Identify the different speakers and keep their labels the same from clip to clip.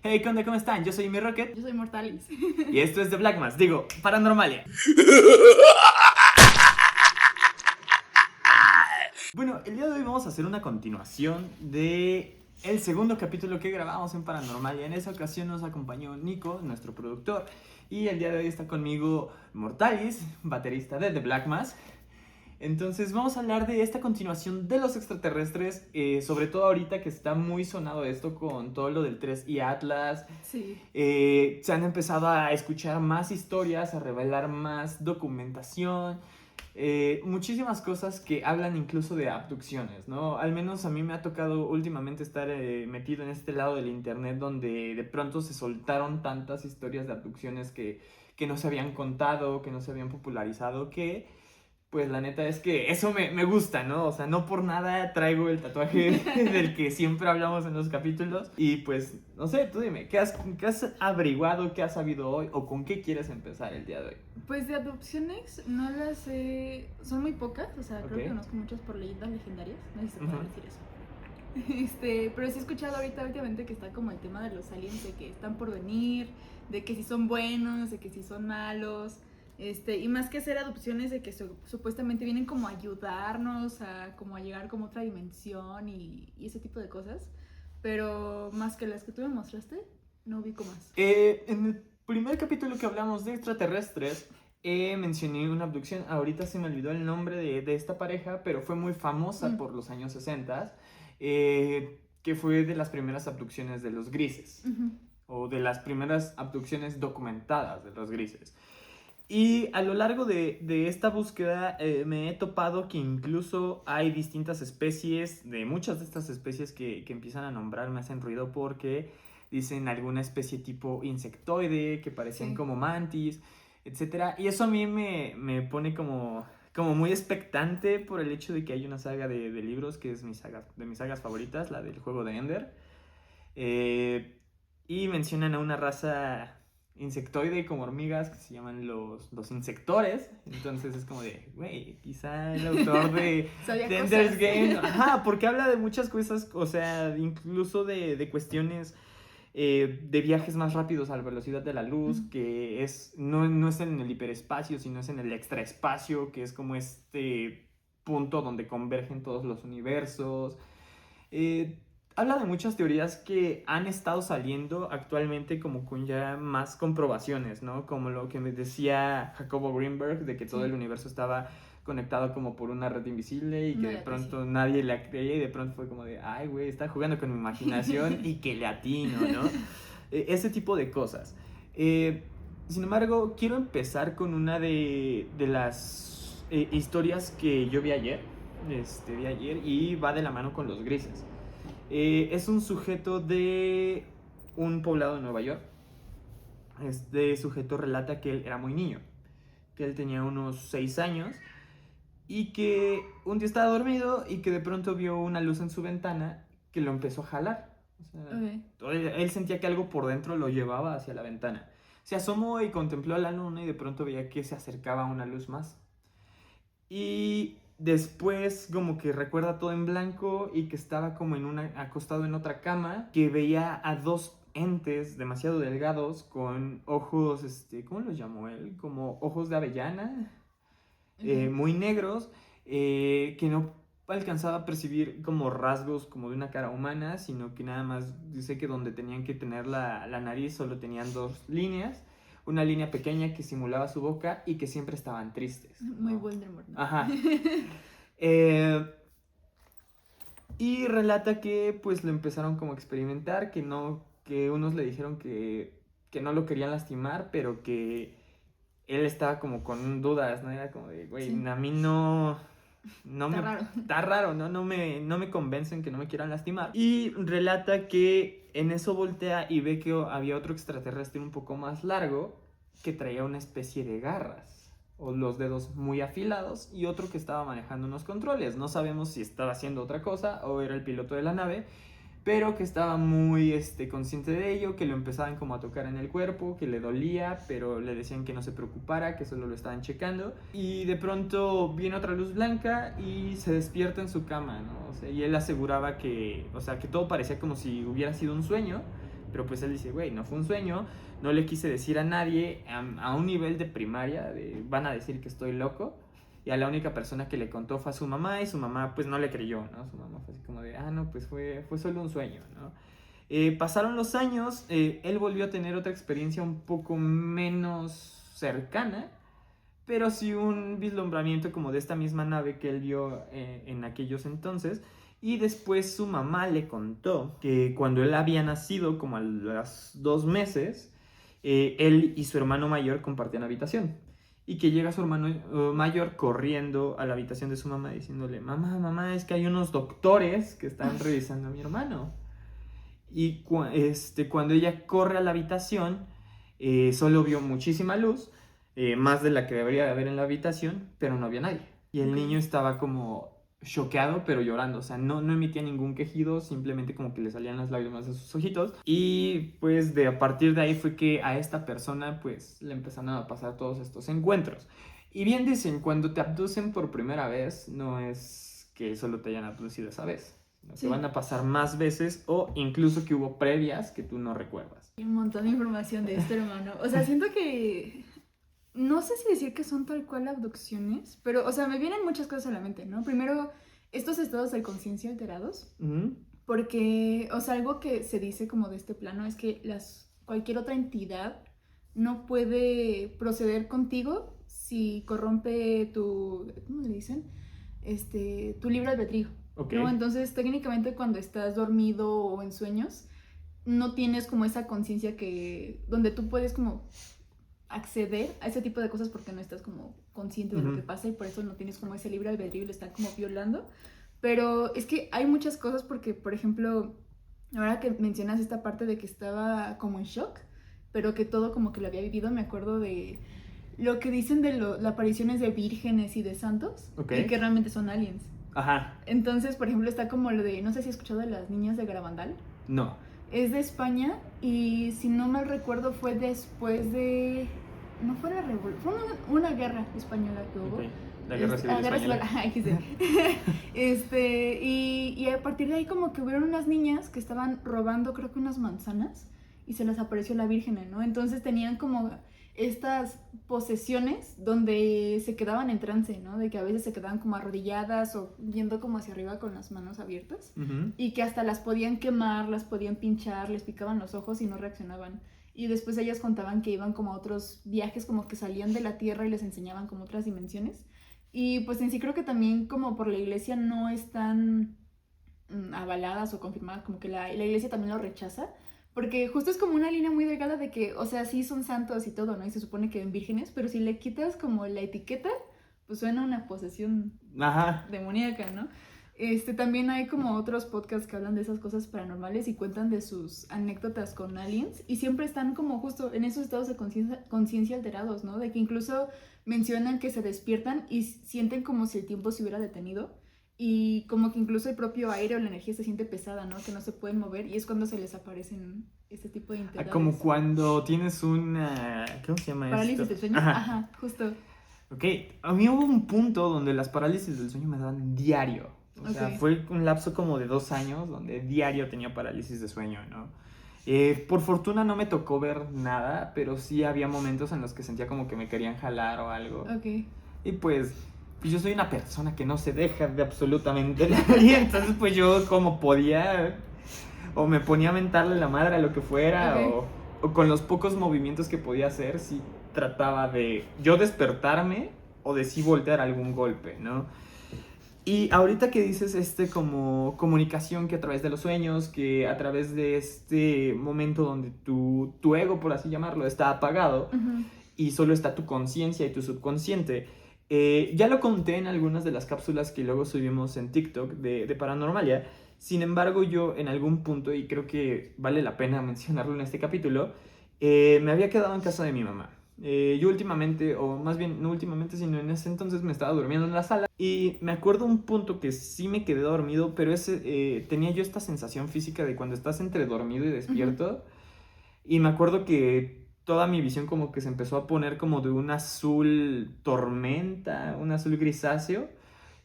Speaker 1: Hey, ¿qué onda? ¿Cómo están? Yo soy Mi Rocket
Speaker 2: Yo soy Mortalis.
Speaker 1: y esto es The Black Mass, digo, Paranormalia. Bueno, el día de hoy vamos a hacer una continuación de el segundo capítulo que grabamos en Paranormalia. En esa ocasión nos acompañó Nico, nuestro productor, y el día de hoy está conmigo Mortalis, baterista de The Black Mass. Entonces vamos a hablar de esta continuación de los extraterrestres, sobre todo ahorita que está muy sonado esto con todo lo del 3i Atlas.
Speaker 2: Sí.
Speaker 1: Se han empezado a escuchar más historias, a revelar más documentación, muchísimas cosas que hablan incluso de abducciones, ¿no? Al menos a mí me ha tocado últimamente estar metido en este lado del internet donde de pronto se soltaron tantas historias de abducciones que no se habían contado, que no se habían popularizado, que pues la neta es que eso me gusta, ¿no? O sea, no por nada traigo el tatuaje del que siempre hablamos en los capítulos. Y pues, no sé, tú dime, ¿qué has averiguado, qué has sabido hoy o con qué quieres empezar el día de hoy?
Speaker 2: Pues de adopciones no las sé. Son muy pocas. O sea, creo
Speaker 1: Ok.
Speaker 2: que conozco muchas por leyendas legendarias. No sé si se puede
Speaker 1: Ujú.
Speaker 2: decir eso. Pero sí he escuchado ahorita últimamente que está como el tema de los aliens, de que están por venir, de que si son buenos, de que si son malos. Y más que hacer adopciones, de que supuestamente vienen como a ayudarnos a como a llegar como a otra dimensión y ese tipo de cosas. Pero más que las que tú me mostraste, no ubico más.
Speaker 1: En el primer capítulo que hablamos de extraterrestres, mencioné una abducción. Ahorita se me olvidó el nombre de esta pareja, pero fue muy famosa por los años 60, que fue de las primeras abducciones de los grises,
Speaker 2: Ujú.
Speaker 1: o de las primeras abducciones documentadas de los grises. Y a lo largo de esta búsqueda me he topado que incluso hay distintas especies, de muchas de estas especies que empiezan a nombrar me hacen ruido porque dicen alguna especie tipo insectoide, que parecían
Speaker 2: Sí.
Speaker 1: como mantis, etcétera. Y eso a mí me pone como muy expectante por el hecho de que hay una saga de libros que es de mis sagas favoritas, la del juego de Ender. Y mencionan a una raza insectoide como hormigas que se llaman los insectores. Entonces es como de, güey, quizá el autor
Speaker 2: Sabía
Speaker 1: de
Speaker 2: cosas.
Speaker 1: Ender's Game. Ajá, porque habla de muchas cosas, o sea, incluso de cuestiones de viajes más rápidos a la velocidad de la luz, que no es en el hiperespacio, sino es en el extraespacio, que es como este punto donde convergen todos los universos. Eh, Habla de muchas teorías que han estado saliendo actualmente como con ya más comprobaciones, ¿no? Como lo que me decía Jacobo Greenberg, de que todo el
Speaker 2: Sí.
Speaker 1: universo estaba conectado como por una red invisible y que
Speaker 2: No
Speaker 1: de
Speaker 2: le atino.
Speaker 1: pronto nadie le creía y de pronto fue como de, ay, güey, está jugando con mi imaginación y que le atino, ¿no? Ese tipo de cosas. Eh, Sin embargo, quiero empezar con una de las historias que yo vi ayer, y va de la mano con los grises. Es un sujeto de un poblado de Nueva York. Este sujeto relata que él era muy niño, que él tenía unos 6 años y que un día estaba dormido y que de pronto vio una luz en su ventana que lo empezó a jalar. O sea,
Speaker 2: Ok.
Speaker 1: él sentía que algo por dentro lo llevaba hacia la ventana. Se asomó y contempló a la luna y de pronto veía que se acercaba una luz más. Y después como que recuerda todo en blanco y que estaba como acostado en otra cama, que veía a dos entes demasiado delgados con ojos, ¿cómo los llamó él? Como ojos de avellana,
Speaker 2: Ok.
Speaker 1: muy negros, que no alcanzaba a percibir como rasgos como de una cara humana, sino que nada más dice que donde tenían que tener la nariz solo tenían dos líneas, una línea pequeña que simulaba su boca y que siempre estaban tristes,
Speaker 2: Muy
Speaker 1: ¿no?
Speaker 2: Voldemort, ¿no?
Speaker 1: Ajá. Eh, y relata que pues lo empezaron como a experimentar, que unos le dijeron que no lo querían lastimar, pero que él estaba como con dudas, ¿no? Era como de, güey,
Speaker 2: Sí.
Speaker 1: a mí no
Speaker 2: Está
Speaker 1: me,
Speaker 2: raro.
Speaker 1: está raro, ¿no? No me convencen que no me quieran lastimar. Y relata que en eso voltea y ve que había otro extraterrestre un poco más largo que traía una especie de garras o los dedos muy afilados y otro que estaba manejando unos controles. No sabemos si estaba haciendo otra cosa o era el piloto de la nave, pero que estaba muy consciente de ello, que lo empezaban como a tocar en el cuerpo, que le dolía, pero le decían que no se preocupara, que solo lo estaban checando. Y de pronto viene otra luz blanca y se despierta en su cama, ¿no? O sea, y él aseguraba que, o sea, que todo parecía como si hubiera sido un sueño, Pero pues él dice, güey, no fue un sueño, no le quise decir a nadie, a un nivel de primaria, van a decir que estoy loco. Y a la única persona que le contó fue a su mamá, y su mamá pues no le creyó, ¿no? Su mamá fue así como de, no, pues fue solo un sueño, ¿no? Pasaron los años, él volvió a tener otra experiencia un poco menos cercana, pero sí un vislumbramiento como de esta misma nave que él vio en aquellos entonces. Y después su mamá le contó que cuando él había nacido, como a los 2 meses, él y su hermano mayor compartían habitación. Y que llega su hermano mayor corriendo a la habitación de su mamá diciéndole, mamá, es que hay unos doctores que están revisando a mi hermano. Y cuando ella corre a la habitación, solo vio muchísima luz, más de la que debería de haber en la habitación, pero no había nadie. Y el niño estaba como choqueado, pero llorando, o sea, no emitía ningún quejido, simplemente como que le salían las lágrimas de sus ojitos. Y pues a partir de ahí fue que a esta persona pues le empezaron a pasar todos estos encuentros. Y bien dicen, cuando te abducen por primera vez, no es que solo te hayan abducido esa vez. ¿No? Sí. Te van a pasar más veces o incluso que hubo previas que tú no recuerdas.
Speaker 2: Hay un montón de información de esto, hermano. O sea, siento que... No sé si decir que son tal cual abducciones, pero, o sea, me vienen muchas cosas a la mente, ¿no? Primero, estos estados de conciencia alterados, porque, o sea, algo que se dice como de este plano es que cualquier otra entidad no puede proceder contigo si corrompe ¿cómo le dicen? Tu libre albedrío,
Speaker 1: okay.
Speaker 2: ¿no? Entonces, técnicamente cuando estás dormido o en sueños, no tienes como esa conciencia donde tú puedes como acceder a ese tipo de cosas porque no estás como consciente de lo que pasa y por eso no tienes como ese libre albedrío y lo están como violando. Pero es que hay muchas cosas porque, por ejemplo, ahora que mencionas esta parte de que estaba como en shock, pero que todo como que lo había vivido, me acuerdo de lo que dicen de las apariciones de vírgenes y de santos,
Speaker 1: okay.
Speaker 2: Y que realmente son aliens.
Speaker 1: Ajá.
Speaker 2: Entonces, por ejemplo, está como lo de, no sé si has escuchado de las niñas de Garabandal.
Speaker 1: No.
Speaker 2: Es de España y si no mal recuerdo fue después de... No fue la revolución, fue una guerra española que hubo.
Speaker 1: Okay. La guerra civil española.
Speaker 2: Y a partir de ahí como que hubieron unas niñas que estaban robando creo que unas manzanas y se les apareció la Virgen, ¿no? Entonces tenían como estas posesiones donde se quedaban en trance, ¿no? De que a veces se quedaban como arrodilladas o viendo como hacia arriba con las manos abiertas y que hasta las podían quemar, las podían pinchar, les picaban los ojos y no reaccionaban. Y después ellas contaban que iban como a otros viajes, como que salían de la tierra y les enseñaban como otras dimensiones. Y pues en sí creo que también como por la iglesia no están avaladas o confirmadas, como que la iglesia también lo rechaza. Porque justo es como una línea muy delgada de que, o sea, sí son santos y todo, ¿no? Y se supone que ven vírgenes, pero si le quitas como la etiqueta, pues suena una posesión demoníaca, ¿no? También hay como otros podcasts que hablan de esas cosas paranormales y cuentan de sus anécdotas con aliens y siempre están como justo en esos estados de conciencia alterados, ¿no? De que incluso mencionan que se despiertan y sienten como si el tiempo se hubiera detenido y como que incluso el propio aire o la energía se siente pesada, ¿no? Que no se pueden mover y es cuando se les aparecen este tipo de entidades.
Speaker 1: Como cuando tienes una... ¿Cómo se llama
Speaker 2: parálisis
Speaker 1: esto?
Speaker 2: del sueño. Ajá, justo.
Speaker 1: Ok, a mí hubo un punto donde las parálisis del sueño me daban diario. O sea, fue un lapso como de 2 años donde diario tenía parálisis de sueño, ¿no? Por fortuna no me tocó ver nada, pero sí había momentos en los que sentía como que me querían jalar o algo.
Speaker 2: Ok.
Speaker 1: Y pues yo soy una persona que no se deja de absolutamente nadie, entonces pues yo como podía, o me ponía a mentarle la madre a lo que fuera, o con los pocos movimientos que podía hacer, sí trataba de yo despertarme o de sí voltear algún golpe, ¿no? Y ahorita que dices como comunicación que a través de los sueños, que a través de este momento donde tu ego, por así llamarlo, está apagado y solo está tu conciencia y tu subconsciente, ya lo conté en algunas de las cápsulas que luego subimos en TikTok de Paranormalia. Sin embargo, yo en algún punto, y creo que vale la pena mencionarlo en este capítulo, me había quedado en casa de mi mamá. Yo últimamente, o más bien no últimamente, sino en ese entonces me estaba durmiendo en la sala y me acuerdo un punto que sí me quedé dormido, pero tenía yo esta sensación física de cuando estás entre dormido y despierto y me acuerdo que toda mi visión como que se empezó a poner como de un azul tormenta, un azul grisáceo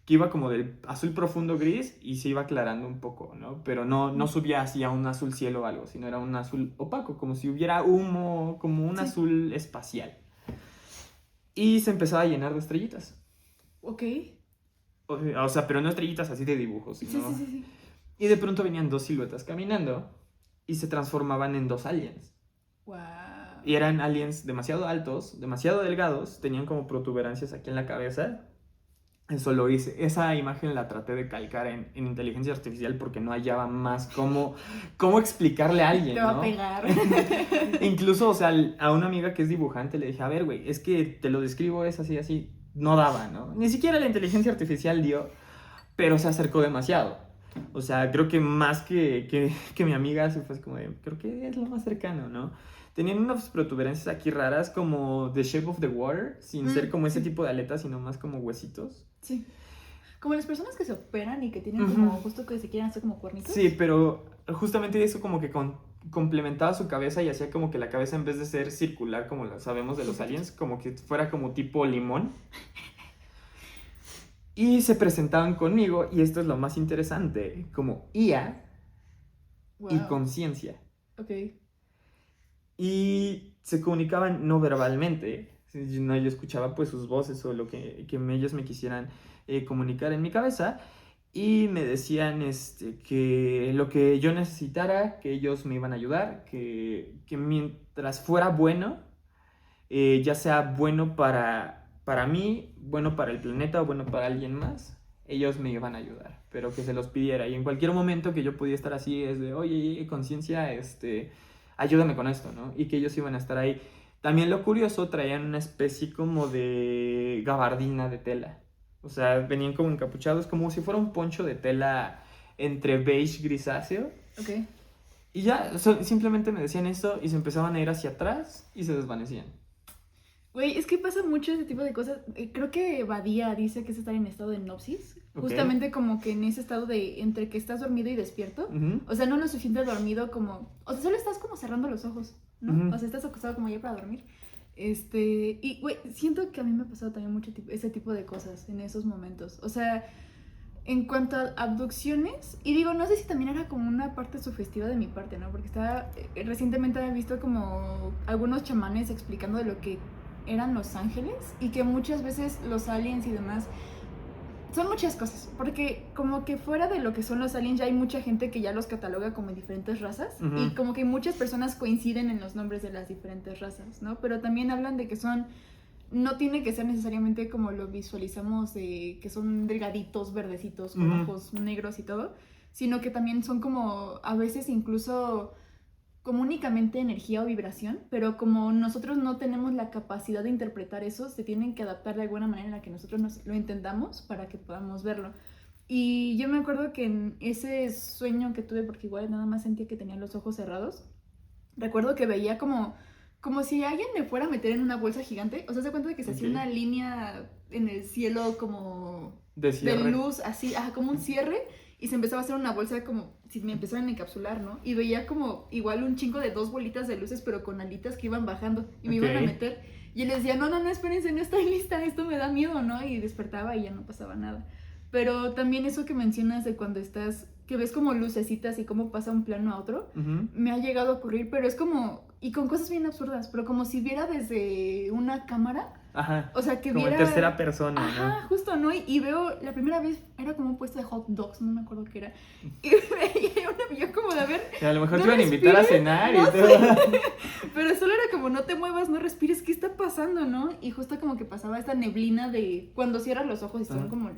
Speaker 1: que iba como del azul profundo gris y se iba aclarando un poco, ¿no? Pero no subía así a un azul cielo o algo, sino era un azul opaco, como si hubiera humo, como un
Speaker 2: Sí.
Speaker 1: azul espacial. Y se empezaba a llenar de estrellitas.
Speaker 2: Ok.
Speaker 1: O sea, pero no estrellitas así de dibujos,
Speaker 2: Sí,
Speaker 1: sino...
Speaker 2: sí, sí, sí.
Speaker 1: Y de pronto venían dos siluetas caminando y se transformaban en dos aliens.
Speaker 2: Wow.
Speaker 1: Y eran aliens demasiado altos, demasiado delgados, tenían como protuberancias aquí en la cabeza. Eso lo hice. Esa imagen la traté de calcar en inteligencia artificial porque no hallaba más cómo explicarle a alguien,
Speaker 2: Te va
Speaker 1: ¿no?
Speaker 2: a pegar.
Speaker 1: Incluso, o sea, a una amiga que es dibujante le dije, a ver, güey, es que te lo describo, es así, así. No daba, ¿no? Ni siquiera la inteligencia artificial dio, pero se acercó demasiado. O sea, creo que más que mi amiga, se fue así como de, creo que es lo más cercano, ¿no? Tenían unas protuberancias aquí raras, como The Shape of the Water, sin ser como ese
Speaker 2: Sí.
Speaker 1: tipo de aletas, sino más como huesitos.
Speaker 2: Sí. Como las personas que se operan y que tienen como justo que se quieren hacer como cuernitos.
Speaker 1: Sí, pero justamente eso como que complementaba su cabeza y hacía como que la cabeza, en vez de ser circular como lo sabemos de los aliens, como que fuera como tipo limón. Y se presentaban conmigo, y esto es lo más interesante, como IA y
Speaker 2: Wow.
Speaker 1: conciencia.
Speaker 2: Ok.
Speaker 1: Y se comunicaban no verbalmente. Yo escuchaba pues sus voces o lo que ellos me quisieran comunicar en mi cabeza. Y me decían que lo que yo necesitara, que ellos me iban a ayudar, que mientras fuera bueno, ya sea bueno para mí, bueno para el planeta o bueno para alguien más, ellos me iban a ayudar, pero que se los pidiera. Y en cualquier momento que yo podía estar así, es de, oye, conciencia, ayúdame con esto, ¿no? Y que ellos iban a estar ahí. También lo curioso, traían una especie como de gabardina de tela. O sea, venían como encapuchados, como si fuera un poncho de tela entre beige grisáceo.
Speaker 2: Ok.
Speaker 1: Y ya, simplemente me decían eso y se empezaban a ir hacia atrás y se desvanecían.
Speaker 2: Güey, es que pasa mucho ese tipo de cosas. Creo que Badía dice que es estar en estado de hipnosis. Justamente como que en ese estado de entre que estás dormido y despierto. O sea, no lo suficiente dormido como... O sea, solo estás como cerrando los ojos, ¿no? O sea, estás acostado como ya para dormir. Y, güey, siento que a mí me ha pasado también mucho ese tipo de cosas en esos momentos. O sea, en cuanto a abducciones, y digo, no sé si también era como una parte sugestiva de mi parte, ¿no? Porque recientemente había visto como algunos chamanes explicando de lo que eran los ángeles y que muchas veces los aliens y demás son muchas cosas, porque como que fuera de lo que son los aliens ya hay mucha gente que ya los cataloga como diferentes razas y como que muchas personas coinciden en los nombres de las diferentes razas, ¿no? Pero también hablan de que no tiene que ser necesariamente como lo visualizamos, de que son delgaditos, verdecitos, con ojos negros y todo, sino que también son como a veces incluso como únicamente energía o vibración, pero como nosotros no tenemos la capacidad de interpretar eso, se tienen que adaptar de alguna manera en la que nosotros lo intentamos para que podamos verlo. Y yo me acuerdo que en ese sueño que tuve, porque igual nada más sentía que tenía los ojos cerrados, recuerdo que veía como si alguien me fuera a meter en una bolsa gigante. O sea, se cuenta de que se hacía una línea en el cielo como de luz, así, como un cierre, y se empezaba a hacer una bolsa como si me empezaran a encapsular, ¿no? Y veía como igual un chingo de 2 bolitas de luces, pero con alitas que iban bajando y me iban a meter. Y él decía, no, espérense, no estoy lista, esto me da miedo, ¿no? Y despertaba y ya no pasaba nada. Pero también eso que mencionas de cuando que ves como lucecitas y cómo pasa un plano a otro, me ha llegado a ocurrir, pero es como, y con cosas bien absurdas, pero como si viera desde una cámara.
Speaker 1: Ajá.
Speaker 2: O sea, que
Speaker 1: como
Speaker 2: viera...
Speaker 1: en tercera persona, ¿no?
Speaker 2: Ajá, justo, ¿no? Y veo, la primera vez era como un puesto de hot dogs, no me acuerdo qué era. Y veía un avión como de, a ver...
Speaker 1: A lo mejor
Speaker 2: no
Speaker 1: te iban a invitar a cenar
Speaker 2: no
Speaker 1: y todo.
Speaker 2: sé. Pero solo era como, no te muevas, no respires, ¿qué está pasando, no? Y justo como que pasaba esta neblina de... Cuando cierras los ojos y son como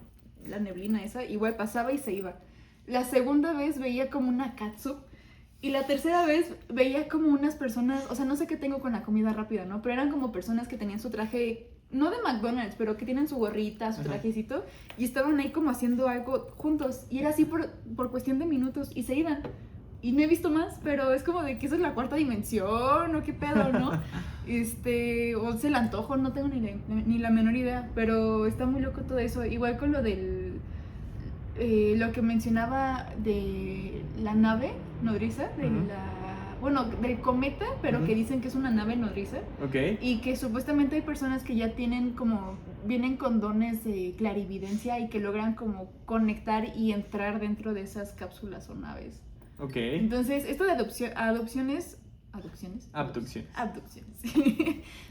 Speaker 2: la neblina esa, igual pasaba y se iba. La segunda vez veía como una catsup. Y la tercera vez veía como unas personas, o sea, no sé qué tengo con la comida rápida, ¿no? Pero eran como personas que tenían su traje, no de McDonald's, pero que tienen su gorrita, su trajecito, y estaban ahí como haciendo algo juntos. Y era así por cuestión de minutos, y se iban. Y no he visto más, pero es como de que eso es la cuarta dimensión, o qué pedo, ¿no? O se le antojo, no tengo ni la menor idea, pero está muy loco todo eso. Igual con lo del... lo que mencionaba de la nave nodriza, de bueno, del cometa, pero que dicen que es una nave nodriza.
Speaker 1: Ok.
Speaker 2: Y que supuestamente hay personas que ya tienen como, vienen con dones de clarividencia y que logran como conectar y entrar dentro de esas cápsulas o naves.
Speaker 1: Ok.
Speaker 2: Entonces, esto de abducciones.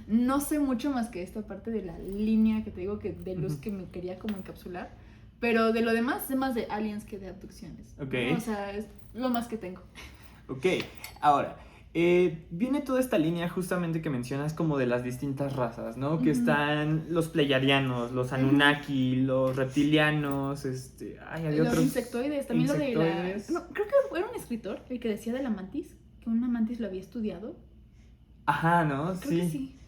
Speaker 2: No sé mucho más que esta parte de la línea que te digo que de luz que me quería como encapsular. Pero de lo demás, sé más de aliens que de abducciones.
Speaker 1: Ok.
Speaker 2: ¿No? O sea, es lo más que tengo.
Speaker 1: Ok, ahora, viene toda esta línea justamente que mencionas como de las distintas razas, ¿no? Que están los pleyadianos, los Anunnaki, los reptilianos, había
Speaker 2: Los
Speaker 1: otros...
Speaker 2: insectoides, también
Speaker 1: insectoides.
Speaker 2: lo de la... No, creo que era un escritor el que decía de la mantis, que una mantis lo había estudiado.
Speaker 1: Ajá, ¿no?
Speaker 2: Creo que sí.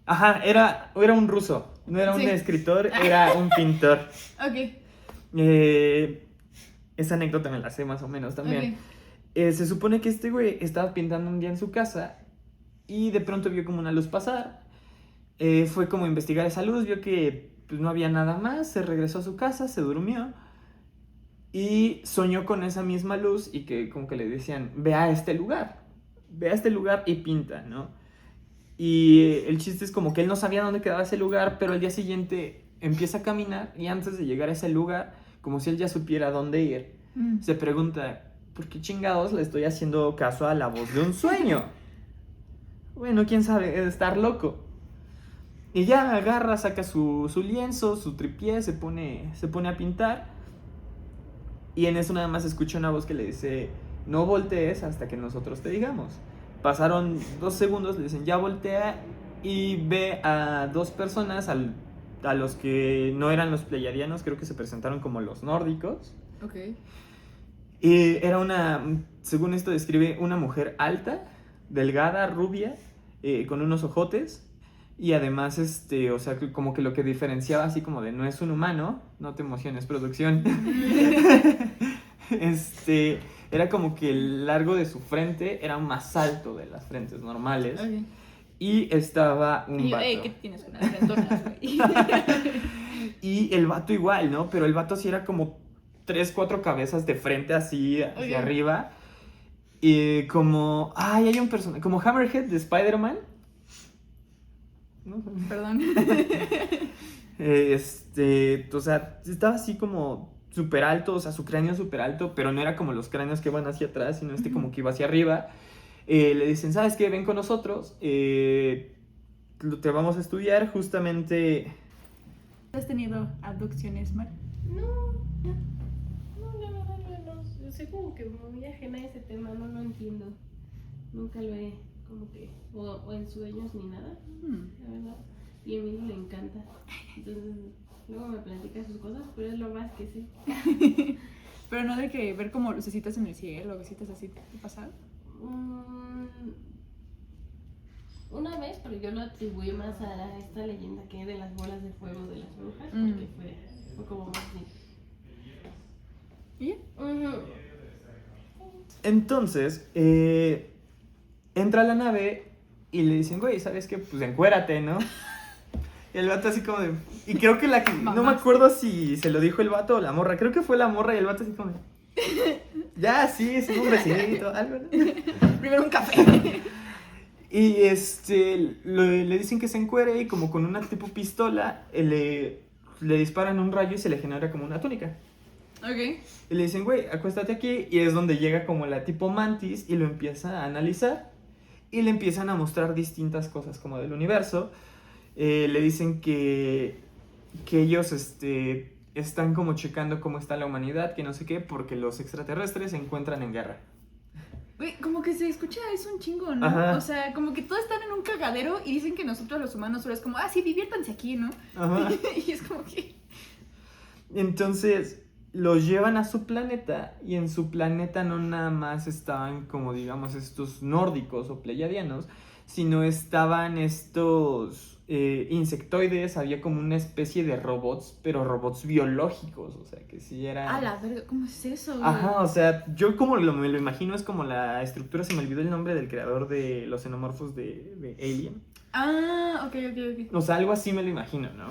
Speaker 1: Ajá, era un ruso, no era un escritor, era un pintor.
Speaker 2: Ok.
Speaker 1: Esa anécdota me la sé más o menos también.
Speaker 2: Okay.
Speaker 1: Se supone que este güey estaba pintando un día en su casa y de pronto vio como una luz pasar. Fue como a investigar esa luz, vio que pues, no había nada más, se regresó a su casa, se durmió y soñó con esa misma luz y que como que le decían, ve a este lugar y pinta, ¿no? Y el chiste es como que él no sabía dónde quedaba ese lugar, pero al día siguiente empieza a caminar y antes de llegar a ese lugar, como si él ya supiera dónde ir, se pregunta, ¿por qué chingados le estoy haciendo caso a la voz de un sueño? Bueno, quién sabe, debe estar loco. Y ya agarra, saca su lienzo, su tripié, se pone a pintar. Y en eso nada más escucha una voz que le dice, no voltees hasta que nosotros te digamos. Pasaron 2 segundos, le dicen, ya voltea y ve a 2 personas, a los que no eran los pleyadianos, creo que se presentaron como los nórdicos.
Speaker 2: Ok.
Speaker 1: Y era según esto describe, una mujer alta, delgada, rubia, con unos ojotes. Y además, o sea, como que lo que diferenciaba así como de no es un humano, no te emociones, producción. Era como que el largo de su frente era más alto de las frentes normales.
Speaker 2: Okay.
Speaker 1: Y estaba un vato.
Speaker 2: ¿Qué tienes una frentona, güey?
Speaker 1: Y el vato igual, ¿no? Pero el vato sí era como 3, 4 cabezas de frente así hacia arriba. Y como... Ay, hay un personaje... Como Hammerhead de Spider-Man. ¿No?
Speaker 2: Perdón.
Speaker 1: O sea, estaba así como súper alto, o sea, su cráneo súper alto, pero no era como los cráneos que van hacia atrás, sino como que iba hacia arriba. Le dicen, ¿sabes qué? Ven con nosotros, te vamos a estudiar justamente...
Speaker 2: ¿Has tenido abducciones, Mar?
Speaker 3: No, la verdad no. Yo soy como que muy ajena a ese tema, no lo entiendo. Nunca lo he, como que, o en sueños ni nada, la verdad. Y a mí le encanta. Entonces, luego me platica sus cosas, pero es lo más que sé.
Speaker 2: Pero no de que ver como lucecitas en el cielo o cositas así, ¿te pasaba?
Speaker 3: Una vez, pero yo lo atribuí más a esta leyenda que hay de las bolas de fuego de las brujas, porque fue como más
Speaker 2: ¿Y ya?
Speaker 1: Entonces, entra a la nave y le dicen, güey, ¿sabes qué? Pues encuérate, ¿no? Y el vato así como de... Y creo que no me acuerdo si se lo dijo el vato o la morra. Creo que fue la morra y el vato así como de... Ya, sí, es un besito, algo, ¿no?
Speaker 2: Primero un café.
Speaker 1: Y le dicen que se encuere y como con una tipo pistola le disparan un rayo y se le genera como una túnica.
Speaker 2: Ok.
Speaker 1: Y le dicen, güey, acuéstate aquí. Y es donde llega como la tipo mantis y lo empieza a analizar. Y le empiezan a mostrar distintas cosas como del universo. Le dicen que ellos están como checando cómo está la humanidad, que no sé qué, porque los extraterrestres se encuentran en guerra.
Speaker 2: Güey, como que se escucha eso un chingo, ¿no?
Speaker 1: Ajá.
Speaker 2: O sea, como que todos están en un cagadero y dicen que nosotros los humanos solo es como, sí, diviértanse aquí, ¿no?
Speaker 1: Ajá.
Speaker 2: Y es como que...
Speaker 1: Entonces los llevan a su planeta y en su planeta no nada más estaban como digamos estos nórdicos o pleyadianos, sino estaban estos insectoides, había como una especie de robots, pero robots biológicos, o sea que sí eran...
Speaker 2: A la verga, ¿cómo es eso, güey?
Speaker 1: Ajá, o sea, yo como me lo imagino es como la estructura, se me olvidó el nombre del creador de los xenomorfos de Alien.
Speaker 2: Ok.
Speaker 1: O sea, algo así me lo imagino, ¿no?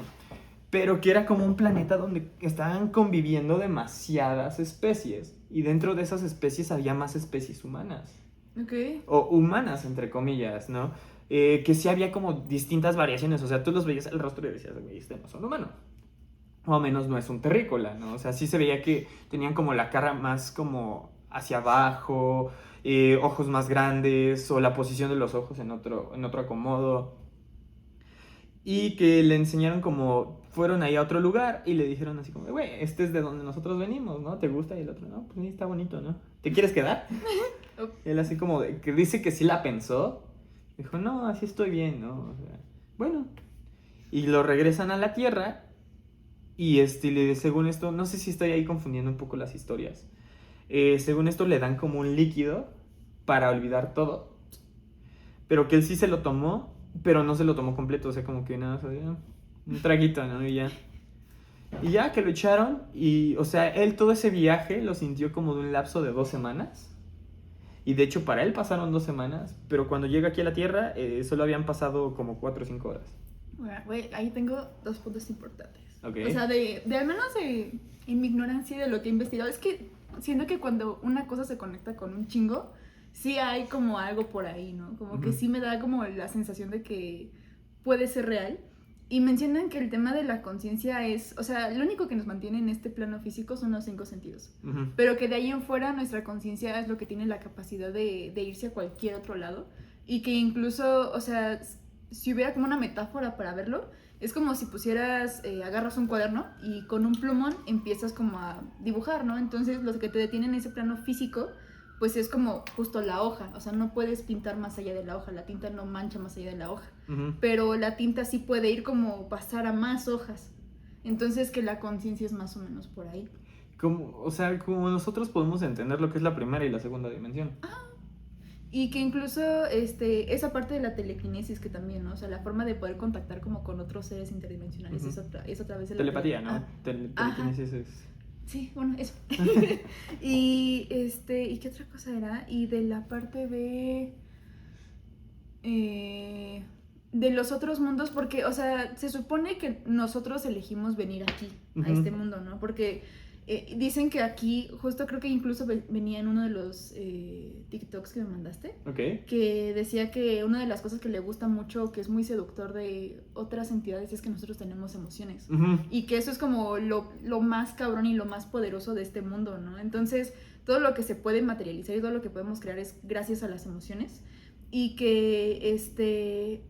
Speaker 1: Pero que era como un planeta donde estaban conviviendo demasiadas especies y dentro de esas especies había más especies humanas.
Speaker 2: Ok.
Speaker 1: o humanas, entre comillas, ¿no? Que sí había como distintas variaciones, o sea, tú los veías el rostro y decías, güey, este no es un humano. O al menos no es un terrícola, ¿no? O sea, sí se veía que tenían como la cara más como hacia abajo, ojos más grandes, o la posición de los ojos en otro acomodo. Y que le enseñaron como, fueron ahí a otro lugar y le dijeron así como, güey, este es de donde nosotros venimos, ¿no? ¿Te gusta? Y el otro, no, pues sí, está bonito, ¿no? ¿Te quieres quedar? Él así como, que dice que sí la pensó. Dijo, no, así estoy bien, ¿no? O sea, bueno. Y lo regresan a la Tierra y según esto, no sé si estoy ahí confundiendo un poco las historias. Según esto le dan como un líquido para olvidar todo, pero que él sí se lo tomó, pero no se lo tomó completo, o sea, como que nada, o sea, un traguito, ¿no? Y ya que lo echaron y, o sea, él todo ese viaje lo sintió como de un lapso de 2 semanas. Y de hecho para él pasaron 2 semanas, pero cuando llega aquí a la Tierra solo habían pasado como 4 o 5 horas.
Speaker 2: Bueno, güey, ahí tengo 2 puntos importantes.
Speaker 1: Okay.
Speaker 2: O sea, de al menos en mi ignorancia de lo que he investigado, es que siento que cuando una cosa se conecta con un chingo, sí hay como algo por ahí, ¿no? Como que sí me da como la sensación de que puede ser real. Y mencionan que el tema de la conciencia es, o sea, lo único que nos mantiene en este plano físico son los 5 sentidos. Pero que de ahí en fuera nuestra conciencia es lo que tiene la capacidad de irse a cualquier otro lado. Y que incluso, o sea, si hubiera como una metáfora para verlo, es como si pusieras, agarras un cuaderno y con un plumón empiezas como a dibujar, ¿no? Entonces lo que te detiene en ese plano físico, pues es como justo la hoja, o sea, no puedes pintar más allá de la hoja, la tinta no mancha más allá de la hoja, pero la tinta sí puede ir como pasar a más hojas, entonces que la conciencia es más o menos por ahí.
Speaker 1: O sea, como nosotros podemos entender lo que es la primera y la segunda dimensión.
Speaker 2: Y que incluso esa parte de la telequinesis que también, ¿no? O sea, la forma de poder contactar como con otros seres interdimensionales es otra vez de la
Speaker 1: telepatía, ¿no? Telequinesis es...
Speaker 2: Sí, bueno, eso. Y ¿y qué otra cosa era? Y de la parte de los otros mundos, porque, o sea, se supone que nosotros elegimos venir aquí, a este mundo, ¿no? Porque dicen que aquí, justo creo que incluso venía en uno de los TikToks que me mandaste, que decía que una de las cosas que le gusta mucho, que es muy seductor de otras entidades, es que nosotros tenemos emociones. Y que eso es como lo más cabrón y lo más poderoso de este mundo, ¿no? Entonces, todo lo que se puede materializar y todo lo que podemos crear es gracias a las emociones. Y que espera,